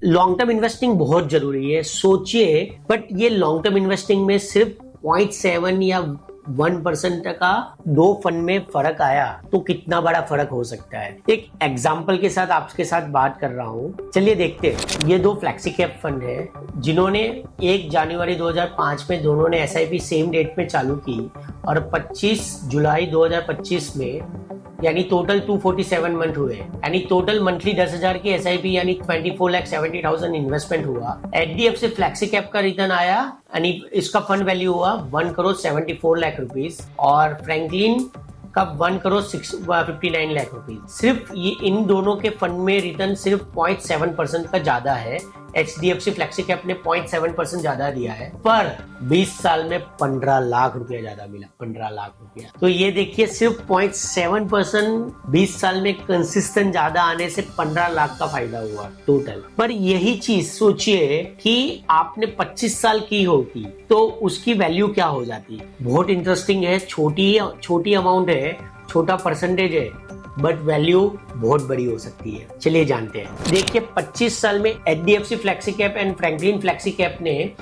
Long term investing बहुत जरूरी है, सोचिए, बट ये लॉन्ग टर्म इन्वेस्टिंग में सिर्फ 0.7 या 1% का दो फंड में फर्क आया तो कितना बड़ा फर्क हो सकता है। एक एग्जांपल के साथ आपके साथ बात कर रहा हूं, चलिए देखते हैं। ये दो फ्लेक्सी कैप फंड है जिन्होंने 1 जनवरी 2005 में दोनों ने एसआईपी सेम डेट में चालू की और 25 जुलाई 2025 में, यानी टोटल 247 मंथ हुए, यानी टोटल मंथली 10,000 की एसआईपी यानी 24,70,000 इन्वेस्टमेंट हुआ। एचडीएफसी फ्लेक्सी कैप का रिटर्न आया, यानी इसका फंड वैल्यू हुआ 1,74 लाख रुपीस और फ्रैंकलिन का 1,59 लाख रुपीस। सिर्फ ये इन दोनों के फंड में रिटर्न सिर्फ 0.7% का ज्यादा है। एचडीएफसी फ्लेक्सी कैप ने 0.7% ज्यादा दिया है, पर 20 साल में 15 लाख रुपया ज्यादा मिला, 15 लाख रुपया। तो ये देखिए, सिर्फ 0.7% 20 साल में कंसिस्टेंट ज्यादा आने से 15 लाख का फायदा हुआ टोटल। पर यही चीज सोचिए कि आपने 25 साल की होती तो उसकी वैल्यू क्या हो जाती। बहुत इंटरेस्टिंग है, छोटी अमाउंट है, छोटा परसेंटेज है, बट वैल्यू बहुत बड़ी हो सकती है। चलिए जानते हैं। देखिए 25 साल में HDFC flexi cap and Franklin flexi cap ने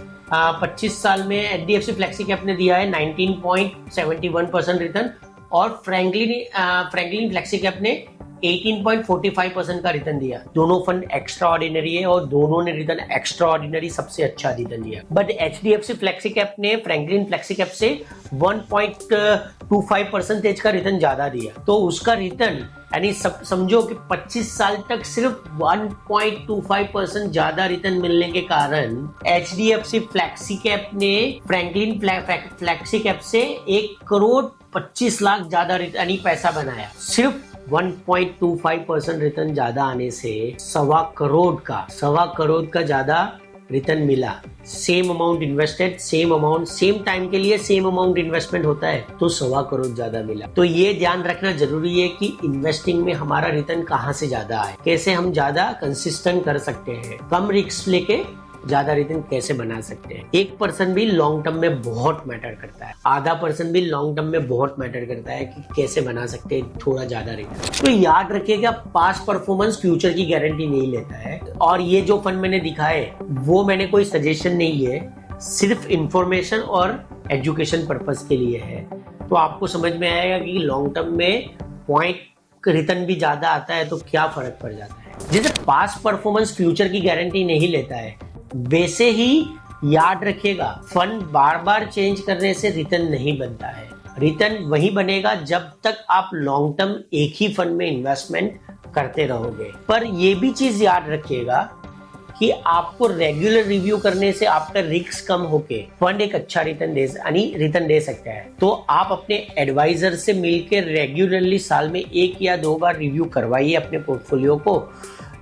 25 साल में एचडीएफसी फ्लेक्सी कैप ने दिया है 19.71% रिटर्न और फ्रैंकलिन फ्लेक्सी कैप ने 18.45% का रिटर्न दिया। दोनों फंड एक्स्ट्रा ऑर्डिनरी है और दोनों ने रिटर्न एक्स्ट्रा ऑर्डिनरी सबसे अच्छा रिटर्न दिया। बट एचडीएफसी फ्लेक्सी कैप ने फ्रैंकलिन फ्लेक्सी कैप से 1.25% का रिटर्न ज्यादा दिया। तो उसका रिटर्न यानी समझो कि 25 साल तक सिर्फ 1.25% ज्यादा रिटर्न मिलने के कारण एचडीएफसी फ्लेक्सी कैप ने फ्रैंकलिन फ्लेक्सी कैप से 1,25,00,000 ज्यादा यानी पैसा बनाया। सिर्फ 1.25% रिटर्न ज्यादा आने से 1.25 करोड़ का ज्यादा रिटर्न मिला। Same amount invested, same amount, same time के लिए सेम अमाउंट इन्वेस्टमेंट होता है तो 1.25 करोड़ ज्यादा मिला। तो ये ध्यान रखना जरूरी है कि इन्वेस्टिंग में हमारा रिटर्न कहाँ से ज्यादा आए, कैसे हम ज्यादा कंसिस्टेंट कर सकते हैं, कम रिस्क लेके ज्यादा रिटर्न कैसे बना सकते हैं। 1% भी लॉन्ग टर्म में बहुत मैटर करता है, आधा % भी लॉन्ग टर्म में बहुत मैटर करता है कि कैसे बना सकते हैं थोड़ा ज्यादा रिटर्न। तो याद रखिएगा, पास्ट परफॉर्मेंस फ्यूचर की गारंटी नहीं लेता है। और ये जो फंड मैंने दिखाए वो मैंने कोई सजेशन नहीं है, सिर्फ इंफॉर्मेशन और एजुकेशन पर्पस के लिए है। तो आपको समझ में आएगा कि लॉन्ग टर्म में पॉइंट रिटर्न भी ज्यादा आता है तो क्या फर्क पड़ जाता है। जैसे पास्ट परफॉर्मेंस फ्यूचर की गारंटी नहीं लेता है, वैसे ही याद रखिएगा, फंड बार बार चेंज करने से रिटर्न नहीं बनता है। रिटर्न वही बनेगा जब तक आप लॉन्ग टर्म एक ही फंड में इन्वेस्टमेंट करते रहोगे। पर यह भी चीज याद रखिएगा कि आपको रेगुलर रिव्यू करने से आपका रिस्क कम होके फंड एक अच्छा रिटर्न दे सकता है। तो आप अपने एडवाइजर से मिलकर रेगुलरली साल में 1 या 2 बार रिव्यू करवाइए अपने पोर्टफोलियो को,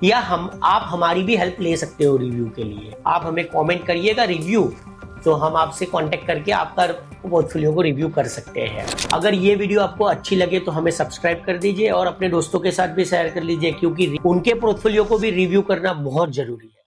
या आप हमारी भी हेल्प ले सकते हो रिव्यू के लिए। आप हमें कमेंट करिएगा रिव्यू, तो हम आपसे कांटेक्ट करके आपका पोर्टफोलियो को रिव्यू कर सकते हैं। अगर ये वीडियो आपको अच्छी लगे तो हमें सब्सक्राइब कर दीजिए और अपने दोस्तों के साथ भी शेयर कर लीजिए, क्योंकि उनके पोर्टफोलियो को भी रिव्यू करना बहुत जरूरी है।